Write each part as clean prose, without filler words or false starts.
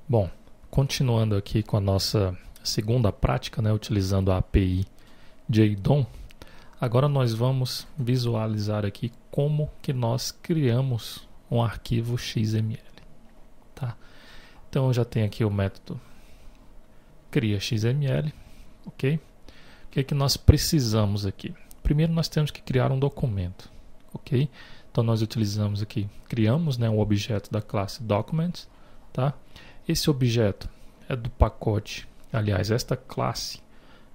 Bom, continuando aqui com a nossa segunda prática, né, utilizando a API JDOM, agora nós vamos visualizar aqui como que nós criamos um arquivo XML. Tá? Então eu já tenho aqui o método cria XML, ok? O que é que nós precisamos aqui? Primeiro nós temos que criar um documento, ok? Então nós utilizamos aqui, criamos, né, um objeto da classe Documents, tá? Esse objeto é do pacote, aliás, esta classe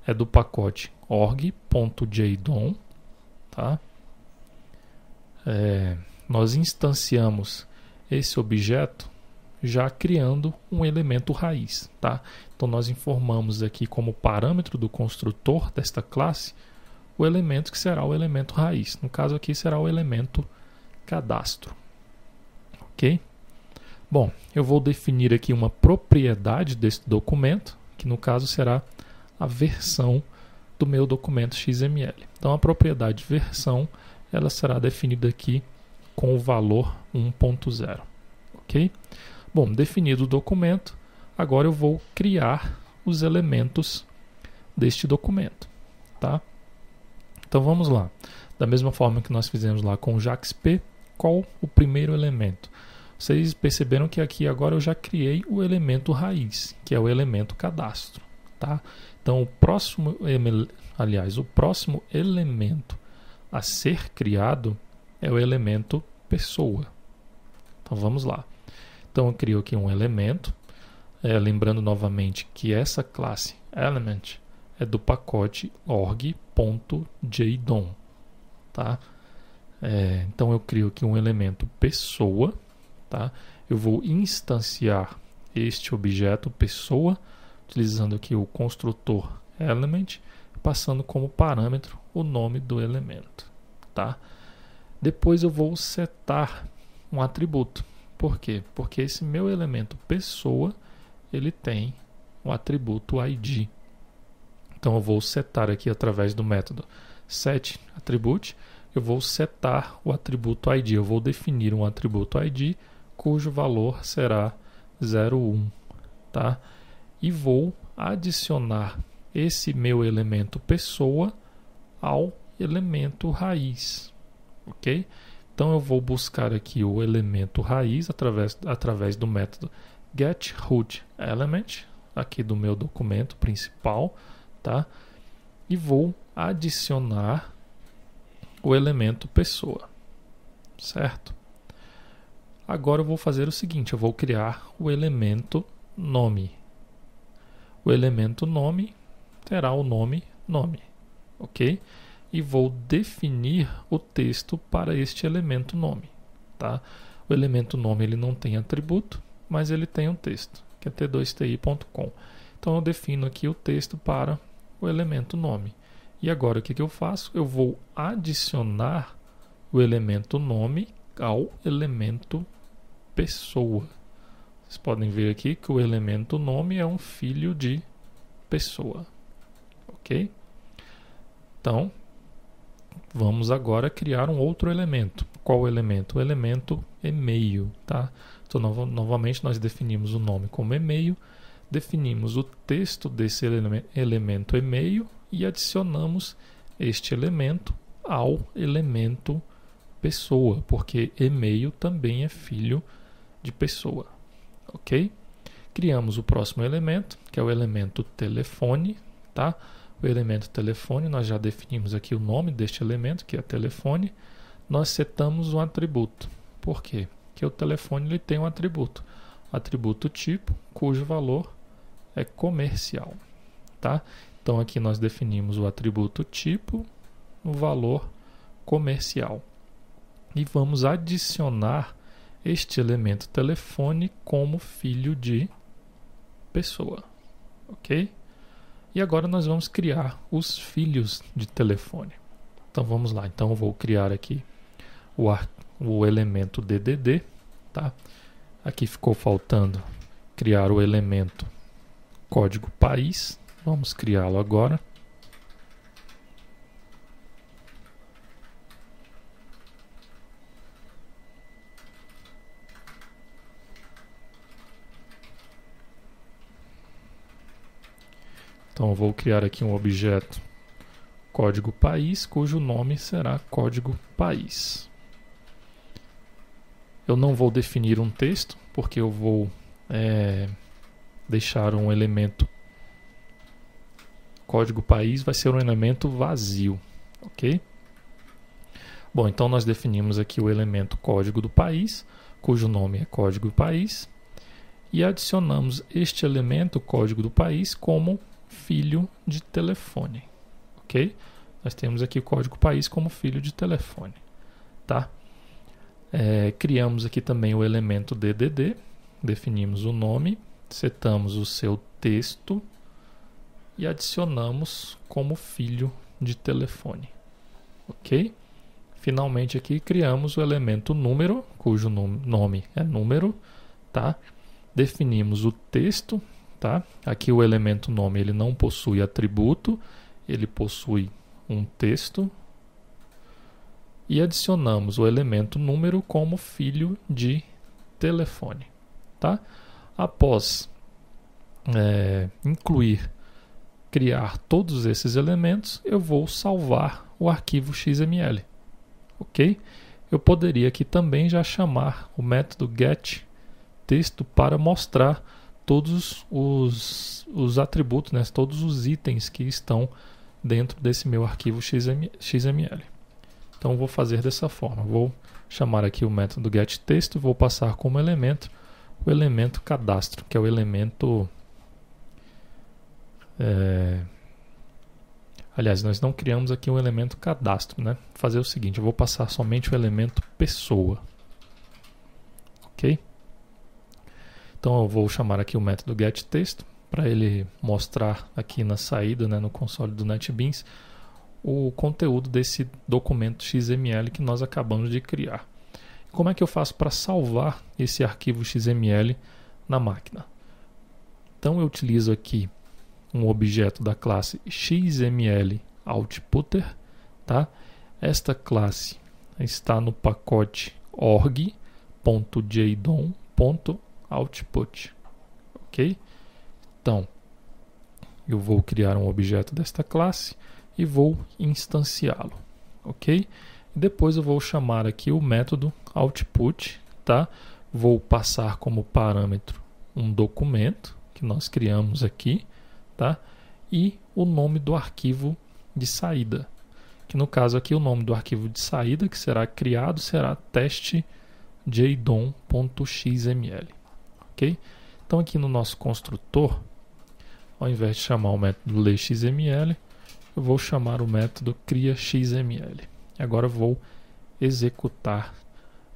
é do pacote org.jdom, tá? Nós instanciamos esse objeto já criando um elemento raiz, tá? Então nós informamos aqui como parâmetro do construtor desta classe o elemento que será o elemento raiz. No caso aqui será o elemento cadastro, ok? Bom, eu vou definir aqui uma propriedade desse documento, que no caso será a versão do meu documento XML. Então a propriedade versão, ela será definida aqui com o valor 1.0, ok? Bom, definido o documento, agora eu vou criar os elementos deste documento, tá? Então vamos lá. Da mesma forma que nós fizemos lá com o JAXP, qual o primeiro elemento? Vocês perceberam que aqui agora eu já criei o elemento raiz, que é o elemento cadastro, tá? Então o próximo elemento a ser criado é o elemento pessoa. Então vamos lá. Então eu crio aqui um elemento, lembrando novamente que essa classe element é do pacote org.jdom, tá? Então eu crio aqui um elemento pessoa, tá? Eu vou instanciar este objeto pessoa, utilizando aqui o construtor element, passando como parâmetro o nome do elemento, tá? Depois eu vou setar um atributo. Por quê? Porque esse meu elemento pessoa, ele tem o atributo ID. Então eu vou setar aqui através do método setAttribute, eu vou setar o atributo ID. Eu vou definir um atributo ID cujo valor será 01, tá? E vou adicionar esse meu elemento pessoa ao elemento raiz, ok? Então eu vou buscar aqui o elemento raiz através do método getRootElement, aqui do meu documento principal, tá? E vou adicionar o elemento pessoa, certo? Agora eu vou fazer o seguinte, eu vou criar o elemento nome. O elemento nome terá o nome, ok? E vou definir o texto para este elemento nome, tá? O elemento nome ele não tem atributo, mas ele tem um texto, que é t2ti.com. Então eu defino aqui o texto para o elemento nome. E agora o que eu faço? Eu vou adicionar o elemento nome ao elemento pessoa. Vocês podem ver aqui que o elemento nome é um filho de pessoa, ok? Então vamos agora criar um outro elemento. Qual elemento? O elemento e-mail, tá? Então novamente nós definimos o nome como e-mail, definimos o texto desse elemento e-mail e adicionamos este elemento ao elemento pessoa, porque e-mail também é filho de pessoa, ok? Criamos o próximo elemento, que é o elemento telefone, tá? O elemento telefone, nós já definimos aqui o nome deste elemento, que é telefone. Nós setamos um atributo. Por quê? Porque o telefone ele tem um atributo tipo, cujo valor é comercial, tá? Então aqui nós definimos o atributo tipo, o valor comercial. E vamos adicionar este elemento telefone como filho de pessoa, ok? E agora nós vamos criar os filhos de telefone. Então vamos lá. Então eu vou criar aqui o elemento DDD, tá? Aqui ficou faltando criar o elemento código país. Vamos criá-lo agora. Então eu vou criar aqui um objeto código país, cujo nome será código país. Eu não vou definir um texto, porque eu vou deixar um elemento código país, vai ser um elemento vazio, ok? Bom, então nós definimos aqui o elemento código do país, cujo nome é código país, e adicionamos este elemento código do país como filho de telefone, ok? Nós temos aqui o código país como filho de telefone, tá? Criamos aqui também o elemento DDD, definimos o nome, setamos o seu texto e adicionamos como filho de telefone, ok? Finalmente aqui criamos o elemento número, cujo nome é número, tá? Definimos o texto, tá? Aqui o elemento nome ele não possui atributo, ele possui um texto. E adicionamos o elemento número como filho de telefone, tá? Após criar todos esses elementos, eu vou salvar o arquivo XML, ok? Eu poderia aqui também já chamar o método getTexto para mostrar todos os atributos, né? Todos os itens que estão dentro desse meu arquivo XML. Então vou fazer dessa forma, vou chamar aqui o método getTexto e vou passar como elemento o elemento cadastro, que é o elemento... Aliás, nós não criamos aqui um elemento cadastro, né? Vou fazer o seguinte, eu vou passar somente o elemento pessoa, ok? Então eu vou chamar aqui o método getTexto para ele mostrar aqui na saída, né, no console do NetBeans, o conteúdo desse documento XML que nós acabamos de criar. Como é que eu faço para salvar esse arquivo XML na máquina? Então eu utilizo aqui um objeto da classe XMLOutputter, tá? Esta classe está no pacote org.jdom.output, ok? Então eu vou criar um objeto desta classe e vou instanciá-lo, ok? Depois eu vou chamar aqui o método output, tá? Vou passar como parâmetro um documento que nós criamos aqui, tá? E o nome do arquivo de saída, que no caso aqui o nome do arquivo de saída que será criado será teste.jdom.xml, ok? Então aqui no nosso construtor, ao invés de chamar o método LeXML, eu vou chamar o método criaXML. Agora eu vou executar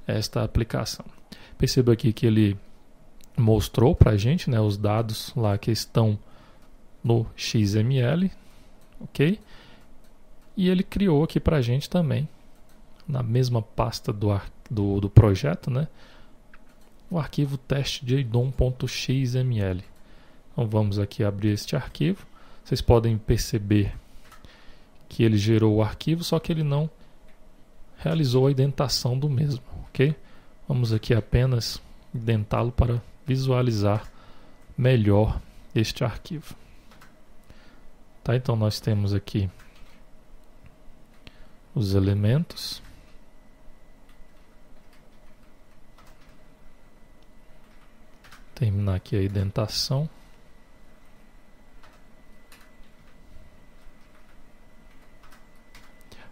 esta aplicação. Perceba aqui que ele mostrou para a gente, né, os dados lá que estão no XML, ok? E ele criou aqui para a gente também, na mesma pasta do projeto, né, o arquivo teste.jdom.xml. Então vamos aqui abrir este arquivo. Vocês podem perceber que ele gerou o arquivo, só que ele não realizou a indentação do mesmo, ok? Vamos aqui apenas indentá-lo para visualizar melhor este arquivo. Tá, então nós temos aqui os elementos. Terminar aqui a indentação.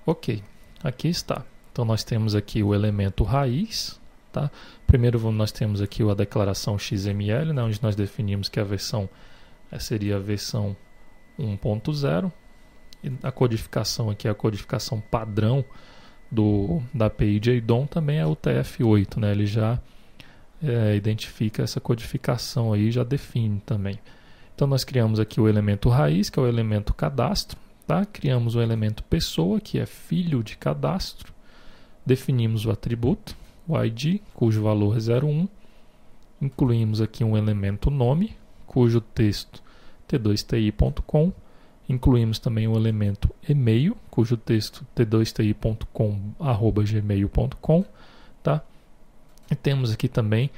Ok, aqui está. Então nós temos aqui o elemento raiz, tá? Primeiro nós temos aqui a declaração XML, né, onde nós definimos que a versão seria a versão 1.0 e a codificação aqui, a codificação padrão da API JDOM também é o TF8, né? Ele já identifica essa codificação aí, já define também. Então nós criamos aqui o elemento raiz, que é o elemento cadastro, tá? Criamos o elemento pessoa, que é filho de cadastro, definimos o atributo, o ID, cujo valor é 01, incluímos aqui um elemento nome, cujo texto t2ti.com, incluímos também o elemento e-mail, cujo texto t2ti.com@gmail.com, tá? E temos aqui também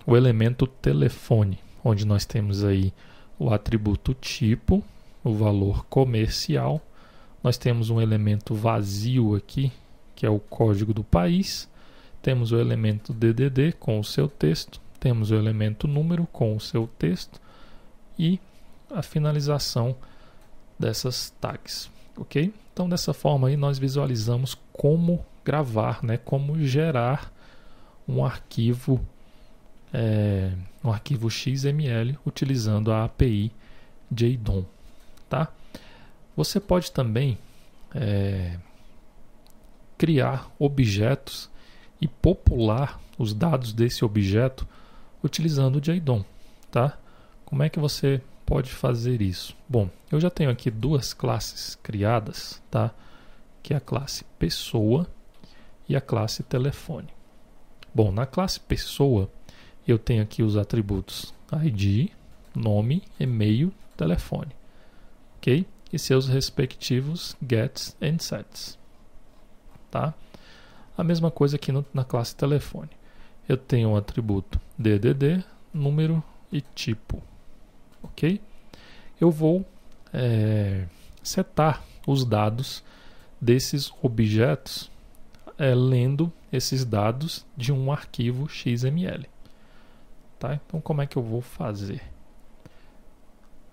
o elemento telefone, onde nós temos aí o atributo tipo, o valor comercial. Nós temos um elemento vazio aqui, que é o código do país. Temos o elemento DDD com o seu texto. Temos o elemento número com o seu texto. E a finalização dessas tags. Ok? Então, dessa forma aí, nós visualizamos como gravar, né? Como gerar um arquivo XML utilizando a API JDOM, tá? Você pode também criar objetos e popular os dados desse objeto utilizando o JDOM, tá? Como é que você pode fazer isso? Bom, eu já tenho aqui duas classes criadas, tá? Que é a classe pessoa e a classe telefone. Bom, na classe pessoa eu tenho aqui os atributos ID, nome, e-mail, telefone, ok? E seus respectivos gets and sets, tá? A mesma coisa aqui na classe telefone. Eu tenho um atributo DDD, número e tipo, ok? Eu vou setar os dados desses objetos lendo esses dados de um arquivo XML. Tá? Então, como é que eu vou fazer?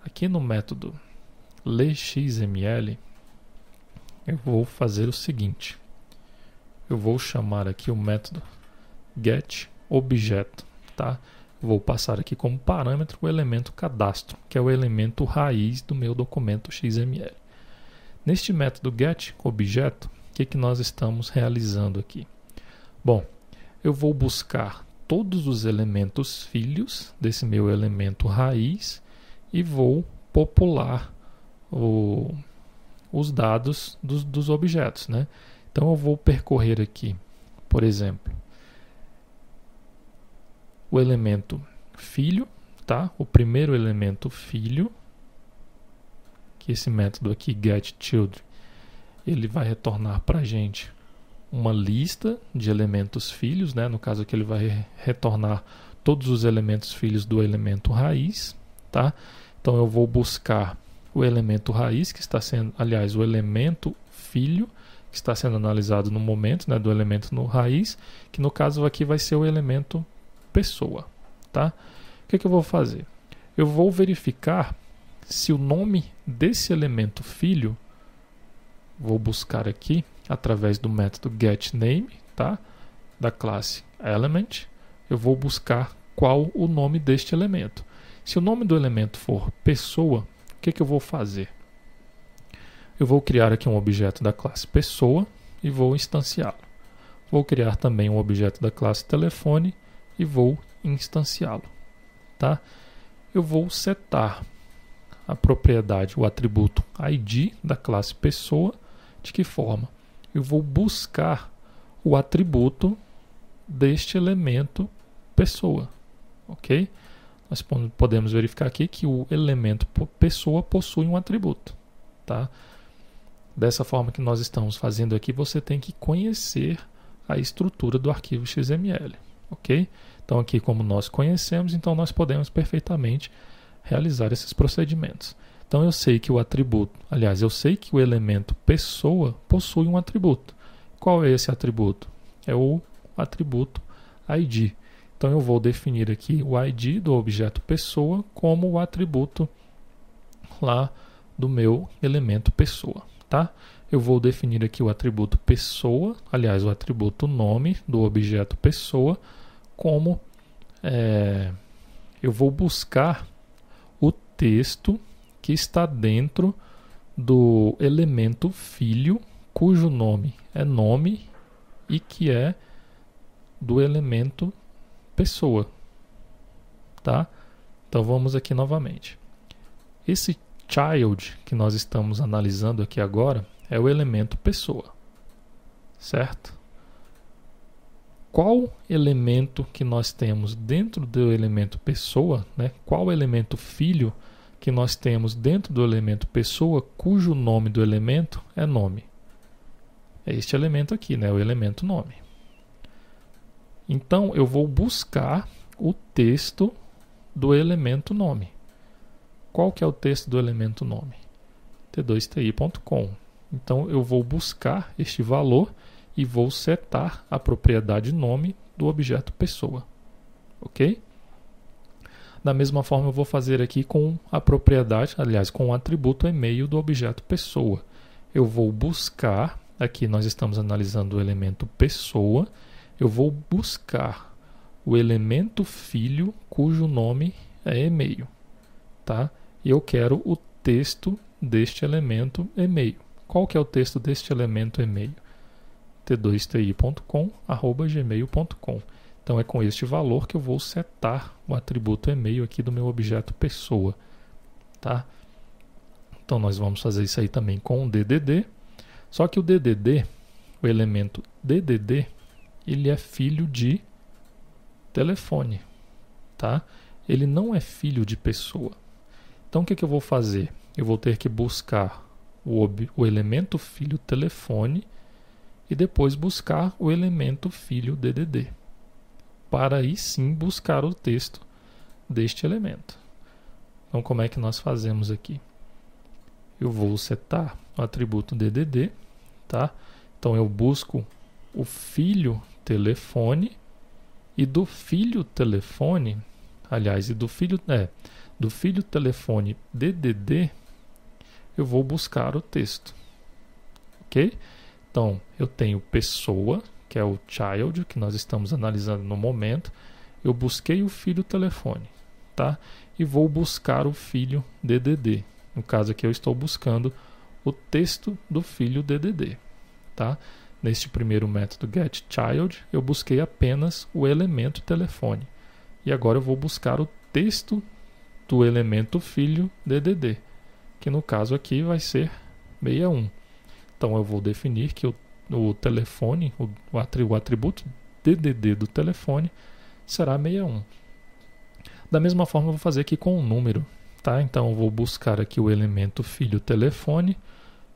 Aqui no método LeXML, eu vou fazer o seguinte. Eu vou chamar aqui o método getObjeto. Tá? Vou passar aqui como parâmetro o elemento cadastro, que é o elemento raiz do meu documento XML. Neste método getObjeto, o que nós estamos realizando aqui? Bom, eu vou buscar todos os elementos filhos desse meu elemento raiz e vou popular os dados dos objetos, né? Então eu vou percorrer aqui, por exemplo, o elemento filho, tá? O primeiro elemento filho, que esse método aqui getChildren, ele vai retornar para a gente uma lista de elementos filhos, né? No caso aqui ele vai retornar todos os elementos filhos do elemento raiz, tá? Então eu vou buscar o elemento raiz, que está sendo, aliás, o elemento filho, que está sendo analisado no momento, né? Do elemento no raiz, que no caso aqui vai ser o elemento pessoa, tá? O que eu vou fazer? Eu vou verificar se o nome desse elemento filho, vou buscar aqui através do método getName, tá? Da classe element, eu vou buscar qual o nome deste elemento. Se o nome do elemento for pessoa, o que eu vou fazer? Eu vou criar aqui um objeto da classe pessoa e vou instanciá-lo. Vou criar também um objeto da classe telefone e vou instanciá-lo, tá? Eu vou setar a propriedade, o atributo ID da classe pessoa. De que forma? Eu vou buscar o atributo deste elemento pessoa, ok? Nós podemos verificar aqui que o elemento pessoa possui um atributo, tá? Dessa forma que nós estamos fazendo aqui, você tem que conhecer a estrutura do arquivo XML, ok? Então aqui, como nós conhecemos, então nós podemos perfeitamente realizar esses procedimentos. Então eu sei que o atributo, aliás, eu sei que o elemento pessoa possui um atributo. Qual é esse atributo? É o atributo ID. Então eu vou definir aqui o ID do objeto pessoa como o atributo lá do meu elemento pessoa, tá? Eu vou definir aqui o atributo pessoa, aliás, o atributo nome do objeto pessoa, como eu vou buscar o texto que está dentro do elemento filho, cujo nome é nome e que é do elemento pessoa, tá? Então vamos aqui novamente. Esse child que nós estamos analisando aqui agora é o elemento pessoa, certo? Qual elemento que nós temos dentro do elemento pessoa, né? Qual elemento filho que nós temos dentro do elemento pessoa, cujo nome do elemento é nome? É este elemento aqui, né? O elemento nome. Então, eu vou buscar o texto do elemento nome. Qual que é o texto do elemento nome? t2ti.com. Então eu vou buscar este valor e vou setar a propriedade nome do objeto pessoa. Ok? Da mesma forma eu vou fazer aqui com a propriedade, aliás, com o atributo e-mail do objeto pessoa. Eu vou buscar, aqui nós estamos analisando o elemento pessoa, eu vou buscar o elemento filho cujo nome é e-mail, tá? E eu quero o texto deste elemento e-mail. Qual que é o texto deste elemento e-mail? t2ti.com@gmail.com. Então é com este valor que eu vou setar o atributo e-mail aqui do meu objeto pessoa, tá? Então nós vamos fazer isso aí também com o DDD. Só que o DDD, o elemento DDD, ele é filho de telefone, tá? Ele não é filho de pessoa. Então o que eu vou fazer? Eu vou ter que buscar o elemento filho telefone e depois buscar o elemento filho DDD, para aí sim buscar o texto deste elemento. Então como é que nós fazemos aqui? Eu vou setar o atributo DDD, tá? Então eu busco o filho telefone e do filho telefone, aliás, e do filho telefone DDD, eu vou buscar o texto, ok? Então eu tenho pessoa, que é o child, que nós estamos analisando no momento. Eu busquei o filho telefone, tá? E vou buscar o filho DDD. No caso aqui eu estou buscando o texto do filho DDD, tá? Neste primeiro método getChild, eu busquei apenas o elemento telefone. E agora eu vou buscar o texto do elemento filho DDD, que no caso aqui vai ser 61. Então eu vou definir que o telefone, o atributo DDD do telefone será 61. Da mesma forma eu vou fazer aqui com o número, tá? Então eu vou buscar aqui o elemento filho telefone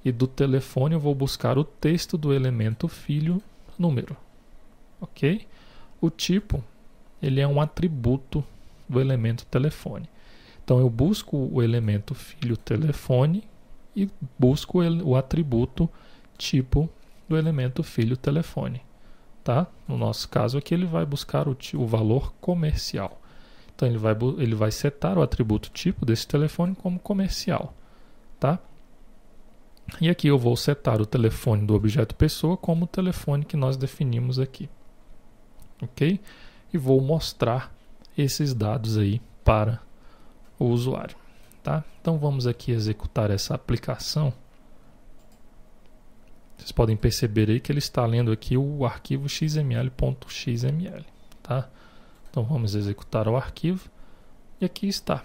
e do telefone eu vou buscar o texto do elemento filho número, ok? O tipo, ele é um atributo do elemento telefone. Então eu busco o elemento filho telefone e busco o atributo tipo do elemento filho telefone, tá? No nosso caso aqui ele vai buscar o valor comercial. Então ele vai setar o atributo tipo desse telefone como comercial, tá? E aqui eu vou setar o telefone do objeto pessoa como o telefone que nós definimos aqui, ok? E vou mostrar esses dados aí para o usuário, tá? Então vamos aqui executar essa aplicação. Vocês podem perceber aí que ele está lendo aqui o arquivo xml.xml, tá? Então vamos executar o arquivo e aqui está.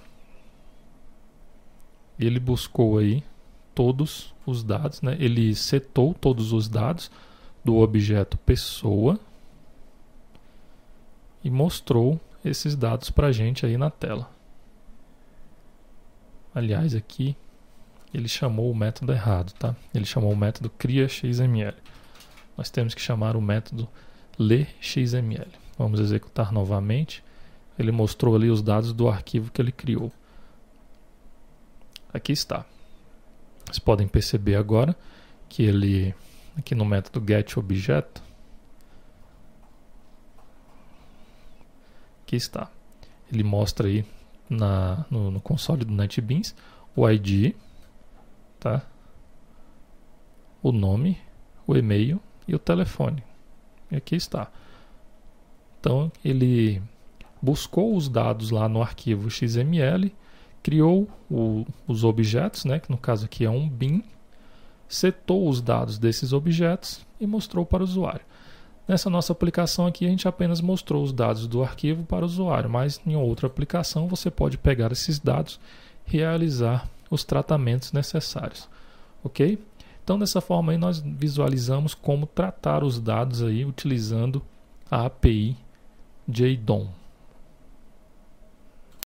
Ele buscou aí todos os dados, né? Ele setou todos os dados do objeto pessoa e mostrou esses dados para a gente aí na tela. Aliás, aqui ele chamou o método errado, tá? Ele chamou o método cria.xml. Nós temos que chamar o método ler.xml. Vamos executar novamente. Ele mostrou ali os dados do arquivo que ele criou. Aqui está. Vocês podem perceber agora que ele, aqui no método getObjeto, aqui está. Ele mostra aí no console do NetBeans o ID, tá? O nome, o e-mail e o telefone. E aqui está. Então ele buscou os dados lá no arquivo XML, criou os objetos, né, que no caso aqui é um bin, setou os dados desses objetos e mostrou para o usuário. Nessa nossa aplicação aqui a gente apenas mostrou os dados do arquivo para o usuário, mas em outra aplicação você pode pegar esses dados e realizar os tratamentos necessários, ok? Então dessa forma aí nós visualizamos como tratar os dados aí utilizando a API JDOM.